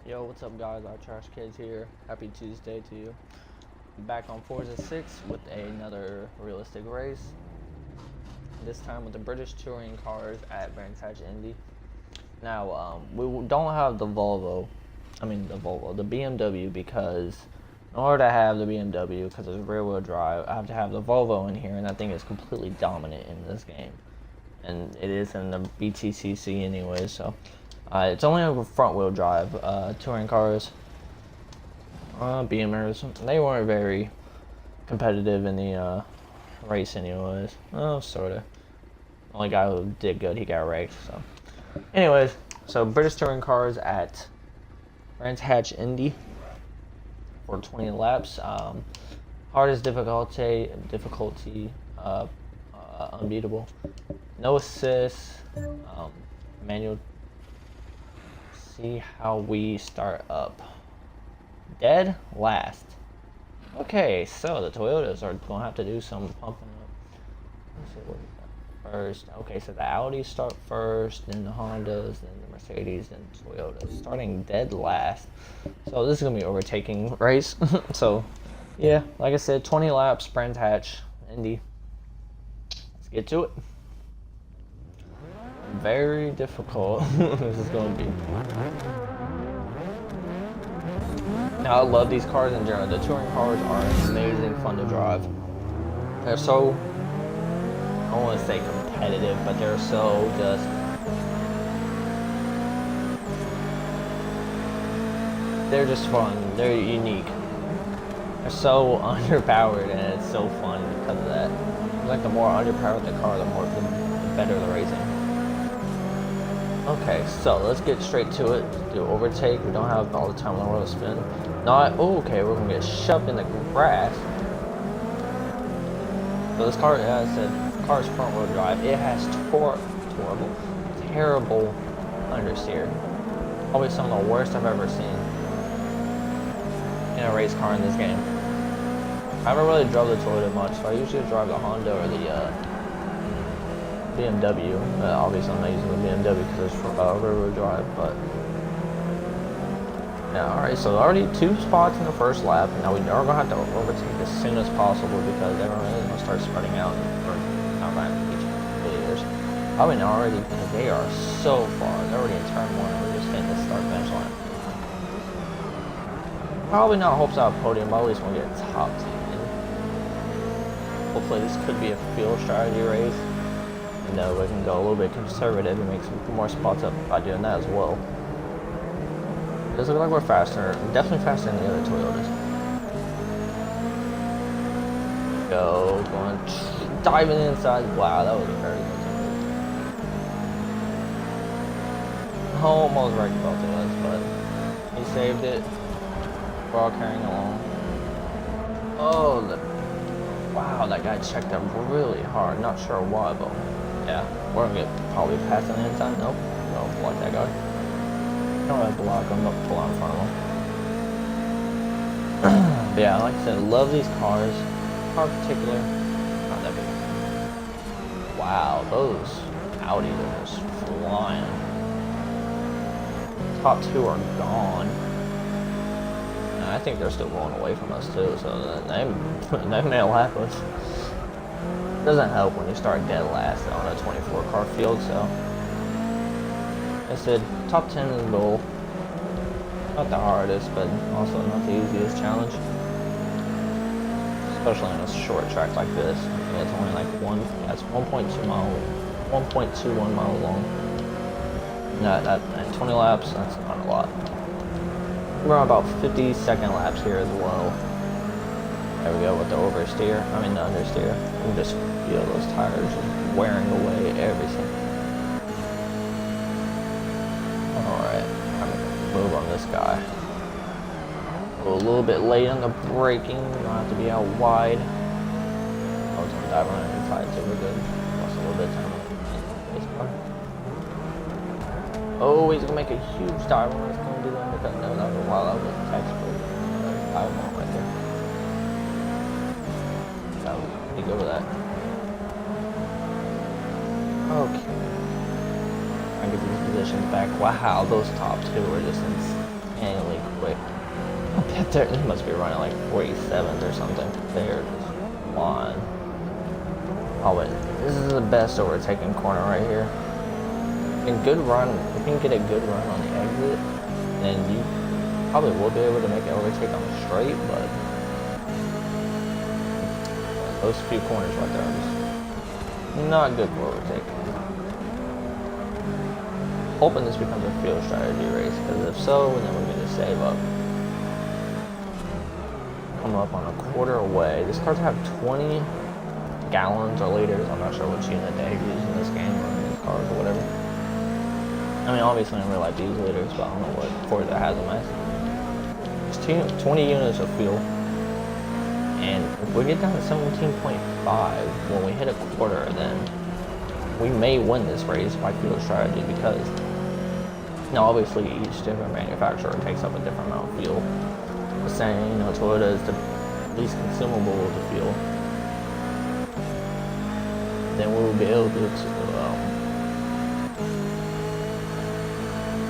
Yo, what's up guys, our Trash Kids here. Happy Tuesday to you. I'm back on Forza 6 with another realistic race. This time with the British touring cars at Indy. Now, we don't have the the BMW, because in order to have the BMW, because it's rear wheel drive, I have to have the Volvo in here, and that thing is completely dominant in this game. And it is in the BTCC anyway, so. It's only a front-wheel drive touring cars. Beamers, they weren't very competitive in the race anyways. Oh, sorta. Only guy who did good, he got wrecked. So, anyways, so British touring cars at Brands Hatch Indy for 20 laps. Hardest difficulty, unbeatable. No assists, manual. See how we start up. Dead last. Okay, so the Toyotas are gonna have to do some pumping up. Let's see what we got first. Okay, so the Audis start first, then the Hondas, then the Mercedes, then Toyotas. Starting dead last. So this is gonna be an overtaking race. So yeah, like I said, 20 laps, Brands Hatch, Indy. Let's get to it. Very difficult. This is going to be. Now, I love these cars in general. The touring cars are amazing fun to drive. They're so, I don't want to say competitive, but they're so just. They're just fun. They're unique. They're so underpowered, and it's so fun because of that. Like the more underpowered the car, the better the racing. Okay, so let's get straight to it. Do overtake. We don't have all the time in the world to spin. Okay, we're gonna get shoved in the grass. So this car, as I said, car's front wheel drive. It has terrible understeer. Probably some of the worst I've ever seen in a race car in this game. I haven't really drove the Toyota much, so I usually drive the Honda or the BMW. Obviously I'm not using the BMW because it's rear wheel drive, but yeah. Alright, so already 2 spots in the first lap. Now we are going to have to overtake as soon as possible because everyone is going to start spreading out for not right each years. I mean, already they are so far. They're already in turn 1 and we're just hitting the start finish line. Probably not hopes out podium, but at least we'll get top 10. Hopefully this could be a field strategy race. And we can go a little bit conservative and make some more spots up by doing that as well. It does look like we're faster, definitely faster than the other Toyotas. Going diving inside. Wow, that was a very good move. Almost wrecked both of us, but he saved it. We're all carrying along. Wow, that guy checked up really hard. Not sure why, but. Yeah, we're gonna get probably past on the inside. Nope, don't block that guy. Don't really block him, but pull out in front of him. But yeah, like I said, love these cars. Car in particular, not that big. Wow, those Audis are just flying. Top 2 are gone. And I think they're still going away from us too, so they may lap us. Doesn't help when you start dead last on a 24 car field, so I said top 10 is the goal. Not the hardest, but also not the easiest challenge, especially on a short track like this. Yeah, it's only like it's 1.2 miles, 1.21 miles long. That 20 laps, that's not a lot. We're on about 50-second laps here as well. There we go with the oversteer. The understeer. You can just feel those tires just wearing away everything. Alright, I'm gonna move on this guy. Go a little bit late on the braking. We don't have to be out wide. I was gonna dive around inside, so we're good. Lost a little bit of time on this car. Oh, he's gonna make a huge dive on us. Gonna do the undercut. No, that was a while. That was a textbook dive on right there. You go with that. Okay. I get these positions back. Wow, those top 2 are just insanely quick. I bet they must be running like 47s or something. They're just flying. Oh, wait. This is the best overtaking corner right here. A good run, if you can get a good run on the exit, then you probably will be able to make an overtake on the straight, but those few corners right there are just not good for overtaking. Hoping this becomes a field strategy race, because if so, then we're going to save up. Come up on a quarter away. These cars have 20 gallons or liters. I'm not sure which unit they use in this game or in these cars or whatever. I mean, obviously in real life these liters, but I don't know what Forza has them as. It's 20 units of fuel. And if we get down to 17.5 when we hit a quarter, then we may win this race by field strategy, because now obviously each different manufacturer takes up a different amount of fuel. The saying, you know, Toyota is the least consumable of the fuel. Then we will be able to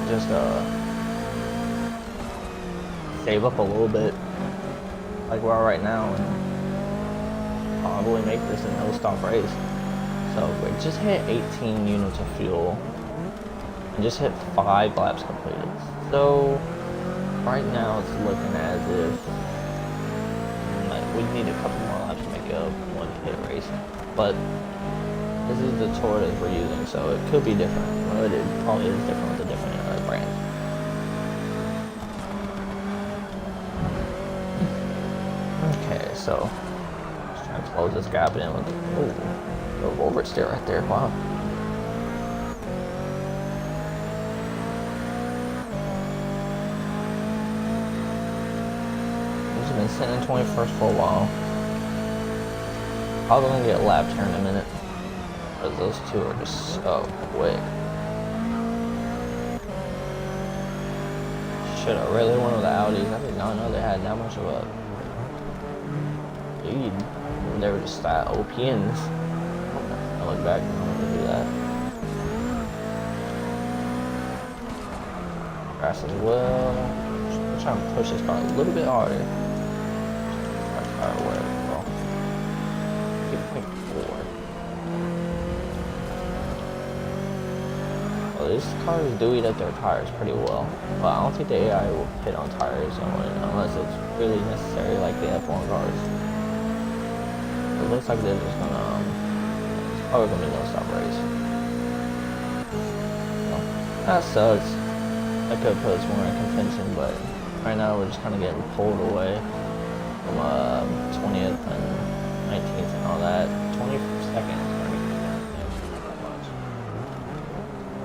just save up a little bit, like we are right now, and probably make this a no-stop race. So we just hit 18 units of fuel and just hit 5 laps completed. So right now it's looking as if we need a couple more laps to make a one pit race. But this is the Toyotas we're using, so it could be different. But it probably is different with a different brand. Okay, so just trying to close this gap in with the oversteer right there. Wow. He's been sitting in 21st for a while. Probably gonna get lapped here in a minute, because those two are just so quick. Shit, I really went with the Audis. I did not know they had that much of a lead. They were just that OPNs. I look back and I want to do that. Grass as well. I'm trying to push this car a little bit harder. Tire away. Well, 8.4. Well, these cars do eat up their tires pretty well, but I don't think the AI will hit on tires unless it's really necessary, like the F1 cars. It looks like they're just gonna, it's probably gonna be no stop race. So, that sucks. That could put us more in contention, but right now we're just kind of getting pulled away from 20th and 19th and all that. 22nd.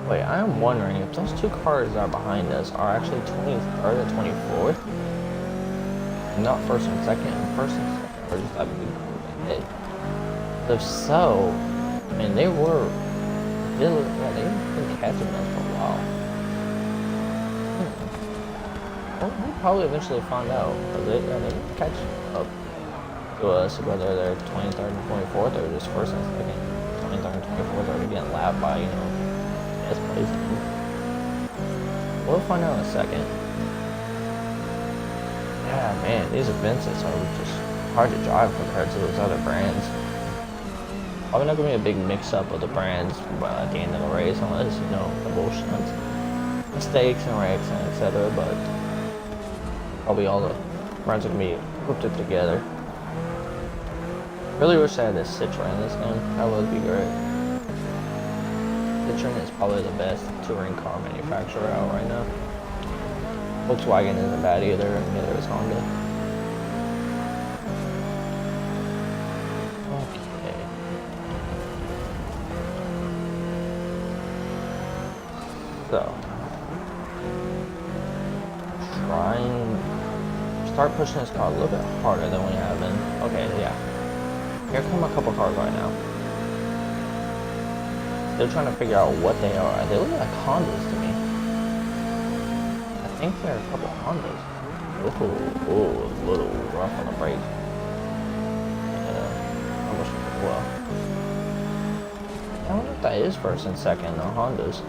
Wait, I am wondering if those two cars that are behind us are actually 23rd and 24th, not first and second, first and second, or just that big hit. If so, I mean, they've been catching us for a while. Well, we'll probably eventually find out, because they catch up to us, whether they're 23rd and 24th or just first and second. 23rd and 24th are getting lapped by, place. We'll find out in a second. Yeah, man, these events are just hard to drive compared to those other brands. Probably not gonna be a big mix-up of the brands at the end of the race, unless emotions, mistakes and wrecks and etc. But probably all the brands are gonna be hooked up together. Really wish I had this Citroen in this game. That would be great. Citroen is probably the best touring car manufacturer out right now. Volkswagen isn't bad either, and neither is Honda. Okay. So, start pushing this car a little bit harder than we have been. Okay, yeah. Here come a couple cars right now. They're trying to figure out what they are. They look like Hondas to me. I think they're a couple Hondas. Ooh, a little rough on the brake. Almost well. I wonder if that is first and second, the Hondas.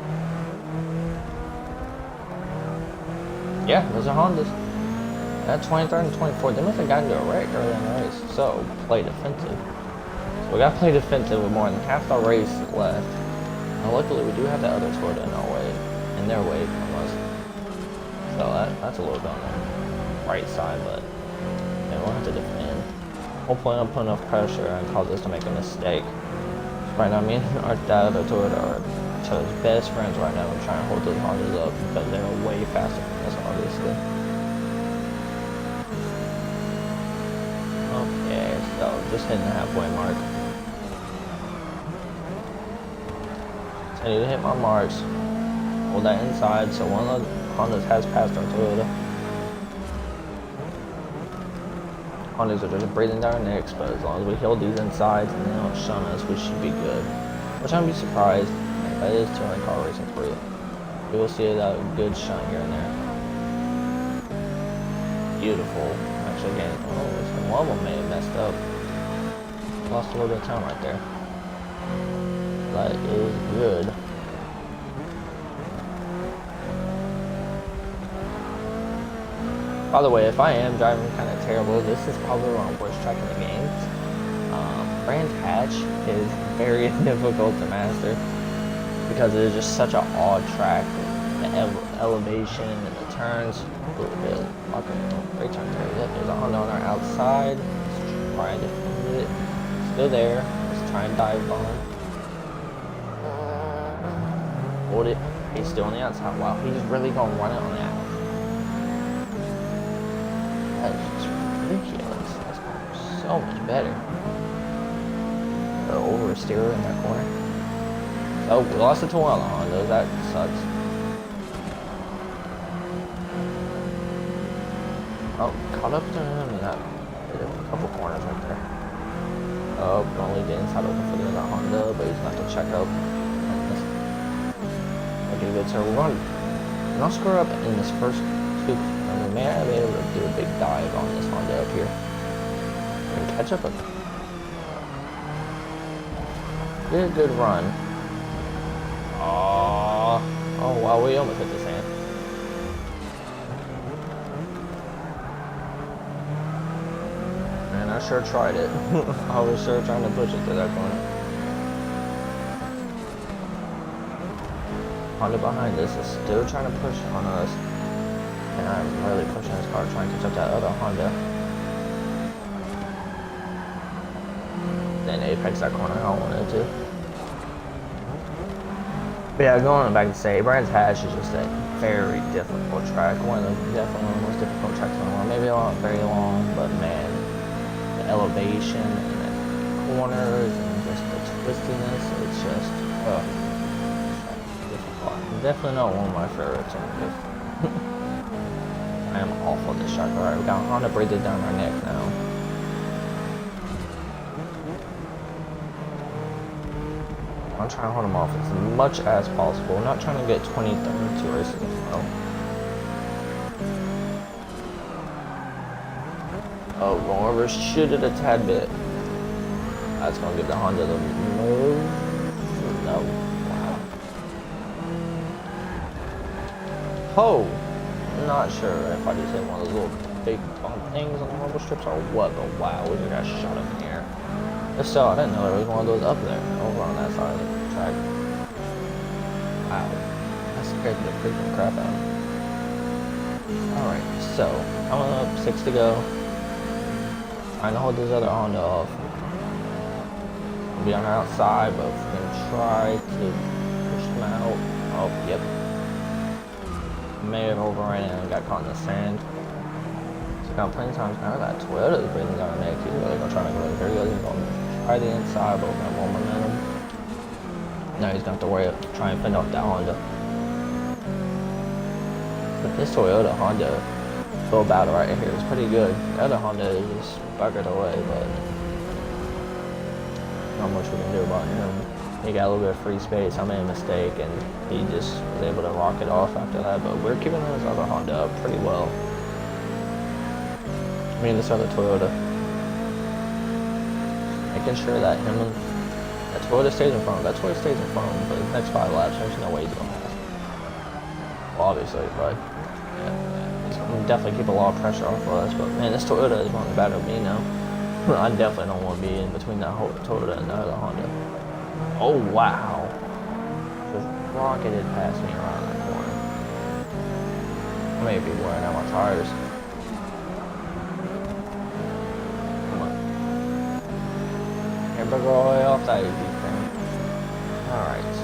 Yeah, those are Hondas. At 23rd and 24th, they must have gotten into a wreck early in the race. So, play defensive. So we got to play defensive with more than half the race left. Now, luckily, we do have that other Toyota in our way, in their way from us. So that's a little bit on the right side, but yeah, we'll have to defend. Hopefully, I don't put enough pressure and cause us to make a mistake. Right now, me and that other Toyota are each other's best friends right now. We're trying to hold those Hondas up because they're way faster than us, obviously. Okay, so just hitting the halfway mark. I need to hit my marks. Hold that inside, so one of the Hondas has passed our Toyota. Hondas are just breathing down our necks, but as long as we hold these insides and they don't shun us, we should be good. Which I'm be surprised. That is touring car racing for you. You will see a good shun here and there. Beautiful. Actually, again, oh, one of them may have messed up. Lost a little bit of time right there. That is good. By the way, if I am driving kind of terrible, this is probably one of the worst track in the game. Brands Hatch is very difficult to master because it is just such an odd track. The elevation and the turns, a little bit great turn there. Yep, there's a Honda on our outside. Let's try and defend it. Still there. Let's try and dive on. Hold it. He's still on the outside. Wow, he's really gonna run it on the outside. That is just ridiculous. That's going to be so much better. The oversteer in that corner. Oh, we lost it to one on those. That sucks. Oh, caught up to him and that did a couple corners right there. Oh, only the inside open for the other Honda, but he's going to have to check up. Okay, good. So we're going to not screw up in this first two. We may not be able to do a big dive on this Honda up here. We can catch up with it. Did a good run. Oh wow, we almost hit the sand. Man, I sure tried it. I was sure trying to push it to that corner. Honda behind us is still trying to push on us. And I'm really pushing this car, trying to catch up that other Honda. Then apex that corner, I don't want it to. But yeah, going back to say, Brands Hatch is just a very difficult track. Definitely one of the most difficult tracks in the world. Maybe not very long, but man, the elevation and the corners and just the twistiness, it's just, difficult. Definitely not one of my favorites on this. I am awful at this track. Alright, we got Honda breathing down our neck now. I'm trying to hold them off as much as possible. I'm not trying to get 20, 32 races in a row. Oh, going over, shoot it a tad bit. That's going to give the Honda the move. No. Wow. Oh! Not sure if I just hit one of those little big things on the rumble strips or what, but wow, we just got shot up in the air. If so, I didn't know there was one of those up there, over on that side of the track. Wow, that scared the freaking crap out of me. Alright, so, coming up, 6 to go. Trying to hold this other Honda off. We'll be on our outside, but we're going to try to push them out. Oh, yep. May have overran it and got caught in the sand. So got plenty of times now that Toyota's breathing down the neck. He's really going to try to go there. He goes, he's going to try the inside, but we're going to more momentum. Now he's going to have to worry about trying to fend off that Honda. But this Toyota Honda full battle right here is pretty good. The other Honda is just buggered away, but not much we can do about him. He got a little bit of free space. I made a mistake, and he just was able to rock it off after that. But we're keeping this other Honda up pretty well. Me and this other Toyota. Making sure that him and that Toyota stays in front. That Toyota stays in front for the next 5 laps. There's no way he's going to pass. Well, obviously, but yeah. definitely keep a lot of pressure off of us. But man, this Toyota is running better than me now. I definitely don't want to be in between that whole Toyota and the other Honda. Oh wow! Just rocketed past me around that corner. I may be wearing out my tires. Come on. Here, bugger all the way off that easy thing. Alright.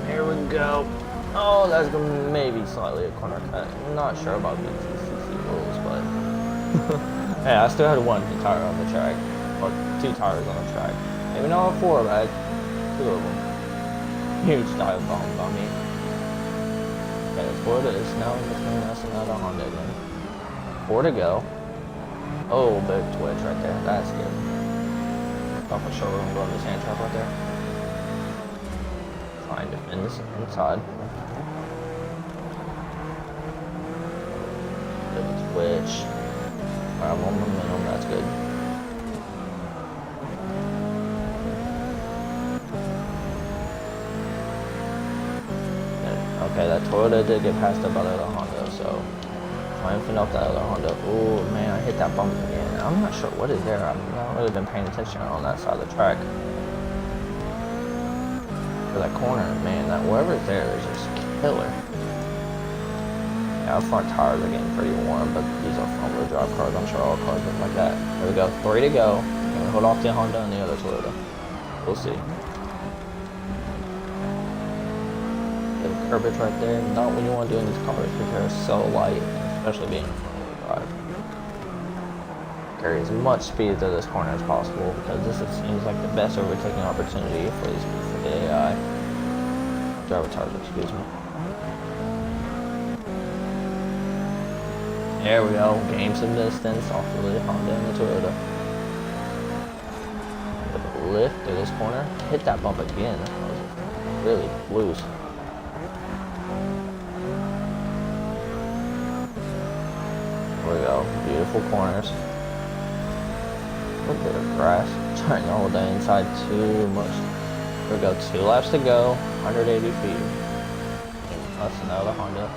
Here we go. Oh, that's gonna maybe slightly a corner cut. I'm not sure about BTCC rules, but yeah, I still had one tire on the track, or 2 tires on the track. Maybe not all 4, but I had 2 of them. Huge dive bomb on me. Okay, that's what it is now between us and another Honda again. 4 to go. Oh, big twitch right there. That's good. Off my shoulder and go on this hand trap right there. Trying to defend this inside. Good twitch. Alright, I'm on momentum. That's good. Okay, that Toyota did get passed up by the other Honda, so trying to fend off that other Honda. Oh man, I hit that bump again. I'm not sure what is there. I've not really been paying attention on that side of the track. For that corner, man, that whatever's there is just killer. Yeah, our front tires are getting pretty warm, but these are front-wheel drive cars. I'm sure all cars look like that. There we go, 3 to go. Can we hold off the Honda and the other Toyota? We'll see. Curbage right there, not what you want to do in these cars because they're so light, especially being front-wheel drive. Carry as much speed to this corner as possible because this seems like the best overtaking opportunity for the AI driver tires. Excuse me. There we go. Gain some distance off the Honda and the Toyota. Lift through this corner. Hit that bump again. That was really loose. There we go. Beautiful corners. A little bit of grass. Trying to hold that inside too much. There we go. 2 laps to go. 180 feet. That's another Honda.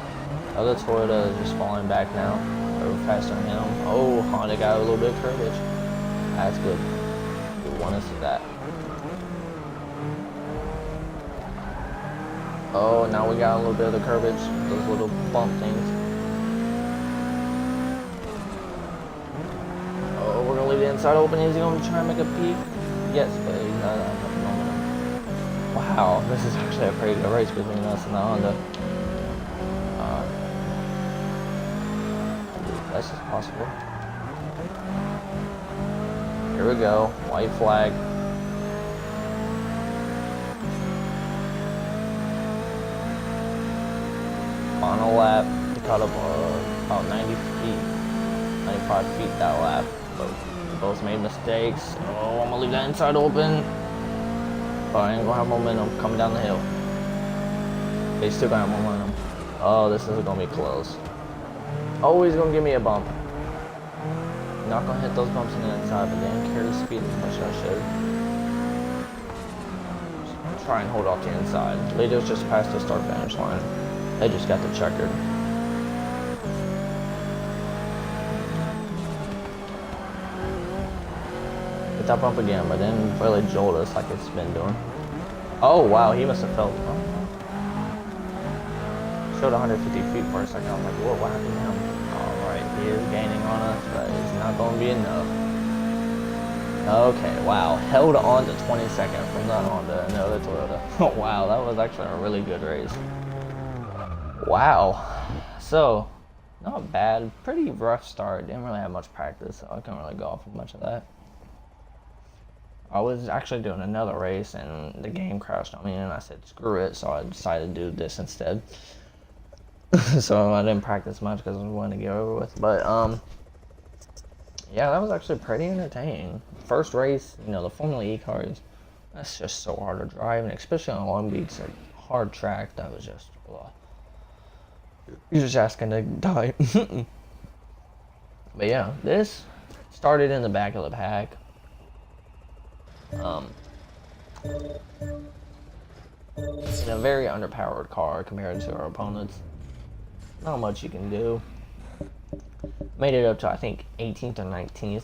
Other Toyota is just falling back now. Over faster than him. Oh, Honda got a little bit of curvage. That's good. We want to see that. Oh, now we got a little bit of the curvage. Those little bump things. We're gonna leave the inside open. Is he gonna try and make a peak? Yes, but he's not enough momentum. Wow, this is actually a pretty good race between us and the Honda. This is possible. Here we go. White flag. Final lap. He caught up about 90 feet, 95 feet that lap. Both made mistakes. Oh, I'm gonna leave that inside open. But I ain't gonna have momentum coming down the hill. They still got momentum. Oh, this is gonna be close. Oh, he's gonna give me a bump. Not gonna hit those bumps on the inside, but didn't carry the speed as much as I should. Just try and hold off the inside. Leaders just passed the start finish line. They just got the checkered. That bump again, but didn't really jolt us like it's been doing. Oh wow, he must have felt. Oh. Showed 150 feet for a second. I was like, whoa, what happened to him? Alright, he is gaining on us, but it's not going to be enough. Okay, wow. Held on to 22nd from the Honda and the other Toyota. Oh wow, that was actually a really good race. Wow. So, not bad. Pretty rough start. Didn't really have much practice, so I couldn't really go off of much of that. I was actually doing another race and the game crashed on me and I said screw it, so I decided to do this instead. So I didn't practice much because I wanted to get over with. But yeah, that was actually pretty entertaining. First race, you know, the Formula E cars, that's just so hard to drive, and especially on Long Beach, a hard track. That was just you're just asking to die. But yeah, this started in the back of the pack. in a very underpowered car compared to our opponents. Not much you can do. Made it up to, I think, 18th or 19th.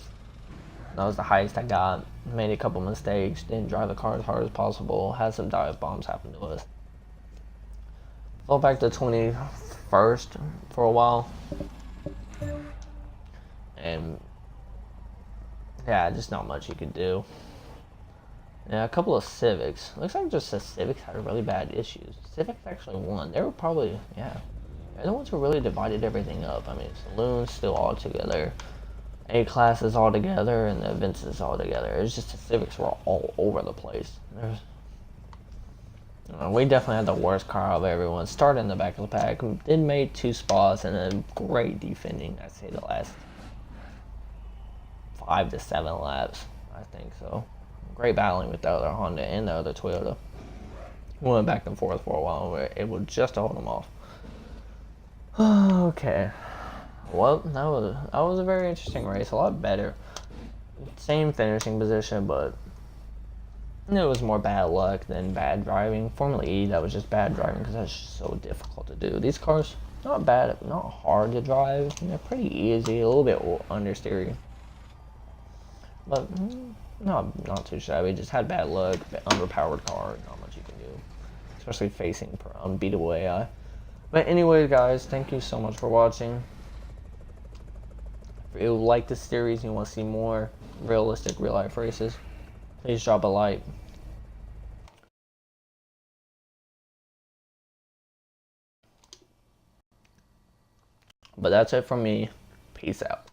That was the highest I got. Made a couple mistakes. Didn't drive the car as hard as possible. Had some dive bombs happen to us. Fell back to 21st for a while. And yeah, just not much you could do. Yeah, a couple of Civics. Looks like just the Civics had really bad issues. Civics actually won. They were probably, yeah. They're the ones who really divided everything up. I mean, Saloons still all together. A-classes all together, and the Vinces all together. It's just the Civics were all over the place. We definitely had the worst car of everyone. Started in the back of the pack. Did make 2 spots and then great defending. I'd say the last 5 to 7 laps. I think so. Great battling with the other Honda and the other Toyota. We went back and forth for a while. We were able just to hold them off. Okay. Well, that was a very interesting race. A lot better. Same finishing position, but it was more bad luck than bad driving. Formula E, that was just bad driving because that's just so difficult to do. These cars, not bad, not hard to drive. They're pretty easy, a little bit understeering. But not too shabby. Just had bad luck, underpowered car, not much you can do. Especially facing unbeatable AI. But anyway, guys, thank you so much for watching. If you like this series and you want to see more realistic real-life races, please drop a like. But that's it from me. Peace out.